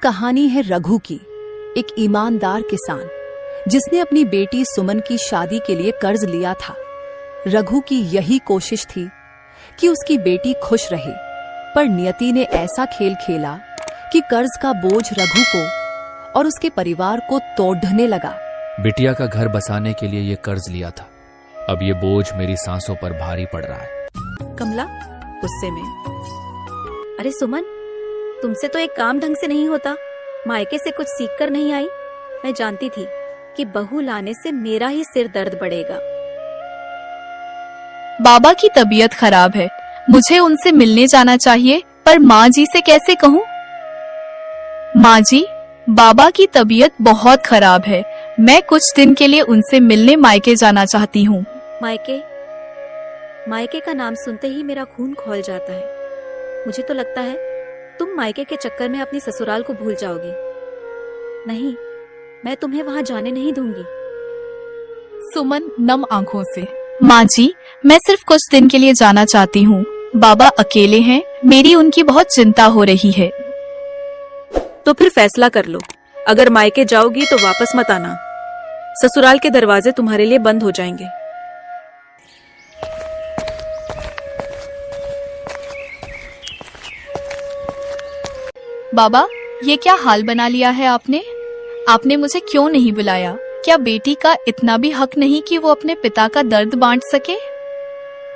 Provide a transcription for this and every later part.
कहानी है रघु की, एक ईमानदार किसान जिसने अपनी बेटी सुमन की शादी के लिए कर्ज लिया था। रघु की यही कोशिश थी कि उसकी बेटी खुश रहे, पर नियति ने ऐसा खेल खेला कि कर्ज का बोझ रघु को और उसके परिवार को तोड़ने लगा। बिटिया का घर बसाने के लिए ये कर्ज लिया था, अब ये बोझ मेरी सांसों पर भारी पड़ रहा है। कमला गुस्से में, अरे सुमन, तुमसे तो एक काम ढंग से नहीं होता। मायके से कुछ सीख कर नहीं आई। मैं जानती थी कि बहू लाने से मेरा ही सिर दर्द बढ़ेगा। बाबा की तबीयत खराब है, मुझे उनसे मिलने जाना चाहिए, पर माँ जी से कैसे कहूँ? माँ जी, बाबा की तबीयत बहुत खराब है, मैं कुछ दिन के लिए उनसे मिलने मायके जाना चाहती हूँ। मायके का नाम सुनते ही मेरा खून खौल जाता है। मुझे तो लगता है तुम मायके के चक्कर में अपनी ससुराल को भूल जाओगी। नहीं, मैं तुम्हें वहां जाने नहीं दूंगी। सुमन नम आंखों से, माँ जी, मैं सिर्फ कुछ दिन के लिए जाना चाहती हूँ। बाबा अकेले हैं, मेरी उनकी बहुत चिंता हो रही है। तो फिर फैसला कर लो, अगर मायके जाओगी तो वापस मत आना। ससुराल के दरवाजे तुम्हारे लिए बंद हो जाएंगे। बाबा, ये क्या हाल बना लिया है आपने? आपने मुझे क्यों नहीं बुलाया? क्या बेटी का इतना भी हक नहीं कि वो अपने पिता का दर्द बांट सके?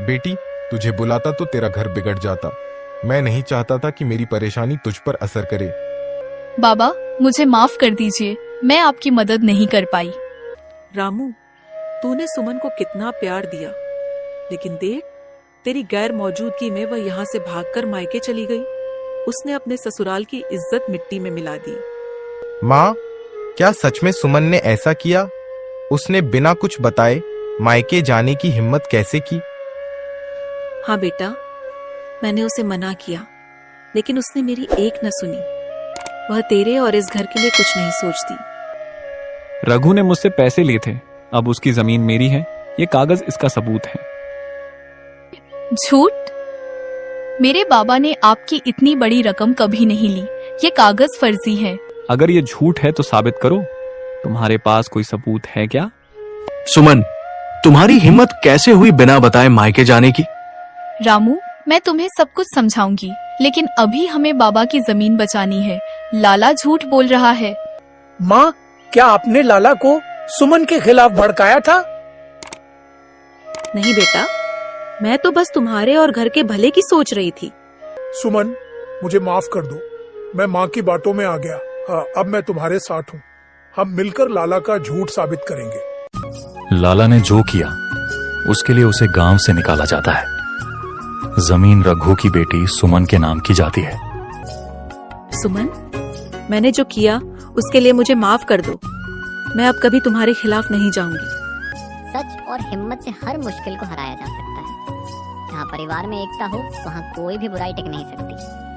बेटी, तुझे बुलाता तो तेरा घर बिगड़ जाता। मैं नहीं चाहता था कि मेरी परेशानी तुझ पर असर करे। बाबा, मुझे माफ कर दीजिए, मैं आपकी मदद नहीं कर पाई। रामू, तूने सुमन को कितना प्यार दिया, लेकिन देख, तेरी गैर मौजूदगी में वह यहाँ से भागकर मायके चली गई। उसने अपने ससुराल की इज्जत मिट्टी में मिला दी। माँ, क्या सच में सुमन ने ऐसा किया? उसने बिना कुछ बताए मायके जाने की हिम्मत कैसे की? हाँ बेटा, मैंने उसे मना किया, लेकिन उसने मेरी एक न सुनी। वह तेरे और इस घर के लिए कुछ नहीं सोचती। रघु ने मुझसे पैसे लिए थे, अब उसकी जमीन मेरी है, ये कागज इसका सबूत है। झूठ? मेरे बाबा ने आपकी इतनी बड़ी रकम कभी नहीं ली, ये कागज फर्जी है। अगर ये झूठ है तो साबित करो। तुम्हारे पास कोई सबूत है क्या? सुमन, तुम्हारी हिम्मत कैसे हुई बिना बताए मायके जाने की? रामू, मैं तुम्हें सब कुछ समझाऊंगी, लेकिन अभी हमें बाबा की जमीन बचानी है। लाला झूठ बोल रहा है। माँ, क्या आपने लाला को सुमन के खिलाफ भड़काया था? नहीं बेटा, मैं तो बस तुम्हारे और घर के भले की सोच रही थी। सुमन, मुझे माफ कर दो, मैं माँ की बातों में आ गया। हाँ, अब मैं तुम्हारे साथ हूँ। हम मिलकर लाला का झूठ साबित करेंगे। लाला ने जो किया उसके लिए उसे गांव से निकाला जाता है। जमीन रघु की बेटी सुमन के नाम की जाती है। सुमन, मैंने जो किया उसके लिए मुझे माफ कर दो। मैं अब कभी तुम्हारे खिलाफ नहीं जाऊंगी। सच और हिम्मत से हर मुश्किल को हराया जा सकता है। जहाँ परिवार में एकता हो, वहाँ कोई भी बुराई टिक नहीं सकती।